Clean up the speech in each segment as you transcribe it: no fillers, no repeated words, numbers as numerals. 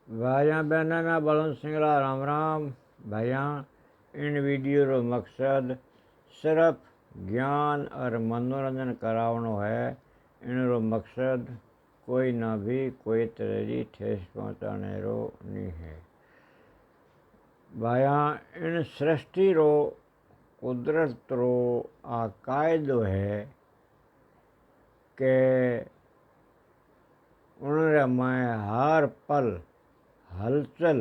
भाइयां बहना बलवंत सिंगला राम राम। भाइयां, इन वीडियो रो मकसद सिर्फ ज्ञान और मनोरंजन करावनो है। इन रो मकसद कोई ना भी कोई तरह की ठेस पहुँचाने रो नहीं है। भाइयां, इन सृष्टि रो कुदरत रो आ कायदो है कि उनरे में हर पल हलचल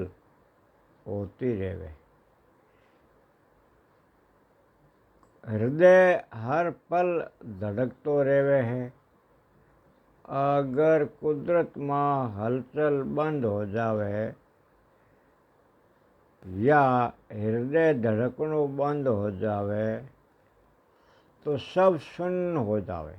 होती रहे। हृदय हर पल धड़कतो रहे है। अगर कुदरत में हलचल बंद हो जावे या हृदय धड़कनो बंद हो जावे तो सब सुन्न हो जावे।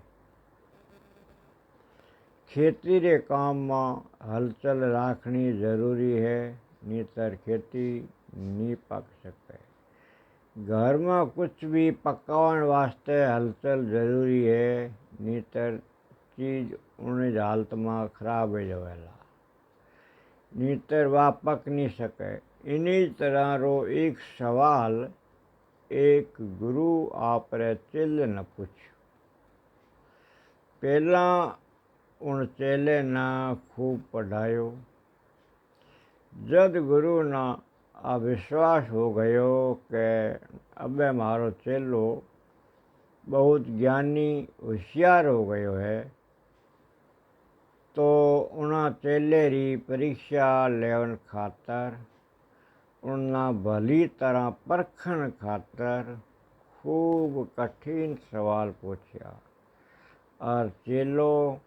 खेती रे काम में हलचल राखनी जरूरी है, नीतर खेती नहीं पक सके। घर में कुछ भी पकावन वास्ते हलचल जरूरी है, नीतर चीज उन हालत में खराब हो जावेला, नीतर वह पक नहीं सके। इन्हीं तरह रो एक सवाल एक गुरु आपरे चेले ने पूछो। पहला उन चेले ने खूब पढ़ायो। जद गुरु ना अविश्वास हो गयो कि अबे मारो चेलो बहुत ज्ञानी होशियार हो गयो है, तो उन्हें चेले री परीक्षा लेवन खातर उन्ना भली तरह परखण खातर खूब कठिन सवाल पूछा और चेलो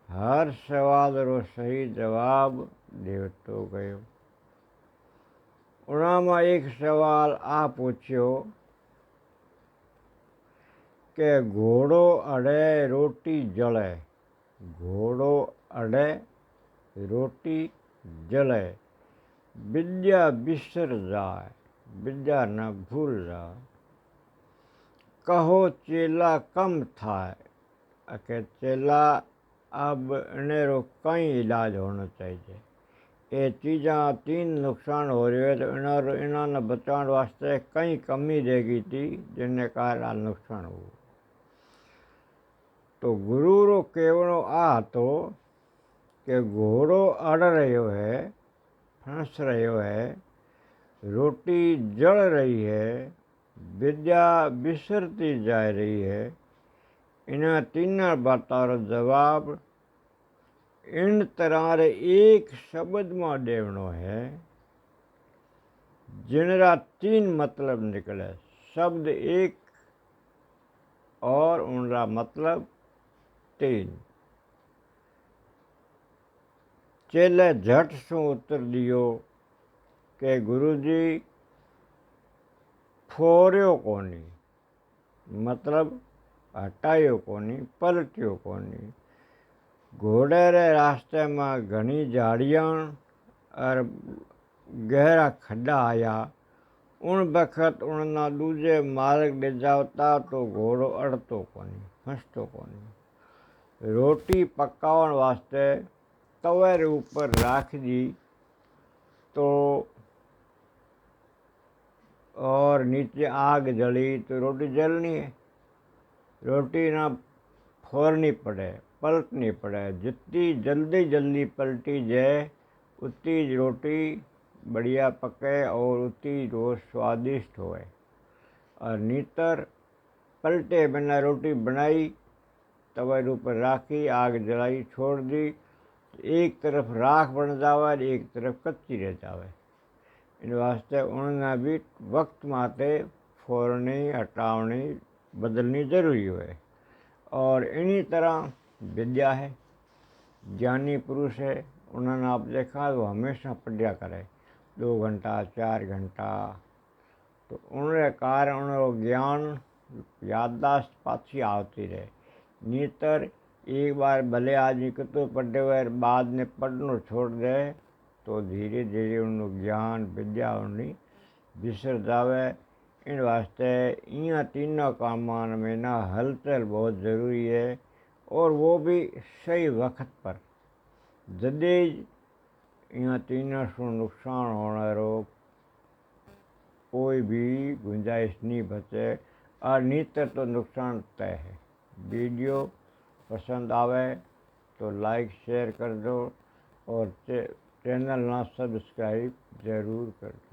हर सवाल रो सही जवाब देवतो गयो। उन्होंने एक सवाल आ पूछो कि घोड़ो अड़े रोटी जले, घोड़ो अड़े रोटी जले, विद्या बिसर जाए, विद्या न भूल जाए, कहो चेला कम थाय, के चेला अब इनेरो कई इलाज होना चाहिए। ये चीज़ा तीन नुकसान हो रहे हैं, तो इन्होंने बचाने वास्ते कई कमी रहेगी थी जिनने कारण नुकसान हो। तो गुरु रो केवनो आ तो कि घोड़ो अड़ रहो है, फंस रहो है, रोटी जल रही है, विद्या बिसरती जा रही है। इन तीन बातों रो जवाब इन तरह रे एक शब्द में देवनो है जिनरा तीन मतलब निकले। शब्द एक और उनका मतलब तीन। चेले झट से उत्तर दियो कि गुरुजी फोर्यो कोनी, मतलब हटायो कोनी, पलटियो कोनी। घोड़े रे रास्ते में घनी झाड़ियाँ और गहरा खड्डा आया। उन बखत उनना दूजे मार्ग ले जावता तो घोड़ो अड़तो कोनी, फंसतो कोनी। रोटी पकावन वास्ते तवे रे ऊपर राख दी तो और नीचे आग जली तो रोटी जलनी है। रोटी ना फोड़नी पड़े, पलटनी पड़े। जितनी जल्दी जल्दी पलटी जाए उतनी रोटी बढ़िया पके और उतनी रोज स्वादिष्ट होए। और नीतर पलटे बिना रोटी बनाई, तवे ऊपर राखी, आग जलाई, छोड़ दी, एक तरफ राख बन जावे, एक तरफ कच्ची रह जावे। इन वास्ते उन्होंने भी वक्त माते फोड़नी, हटावनी, बदलनी जरूरी है। और इन्हीं तरह विद्या है, ज्ञानी पुरुष है, उन्होंने आप देखा वो हमेशा पढ़ा करे 2 घंटा 4 घंटा, तो उनके कारण उनको ज्ञान याददाश्त पाछी आती रहे। नीतर एक बार भले आदमी कितो पढ़े हुए बाद में पढ़नो छोड़ दे तो धीरे धीरे उन ज्ञान विद्या उन्हें बिसर जावे। इन वास्ते इन तीनों कामों में ना हलचल बहुत ज़रूरी है, और वो भी सही वक्त पर। जदे यहाँ तीनों से नुकसान होनारो कोई भी गुंजाइश नहीं बचे और नीतर तो नुकसान तय है। वीडियो पसंद आवे तो लाइक शेयर कर दो और चैनल ना सब्सक्राइब ज़रूर कर दो।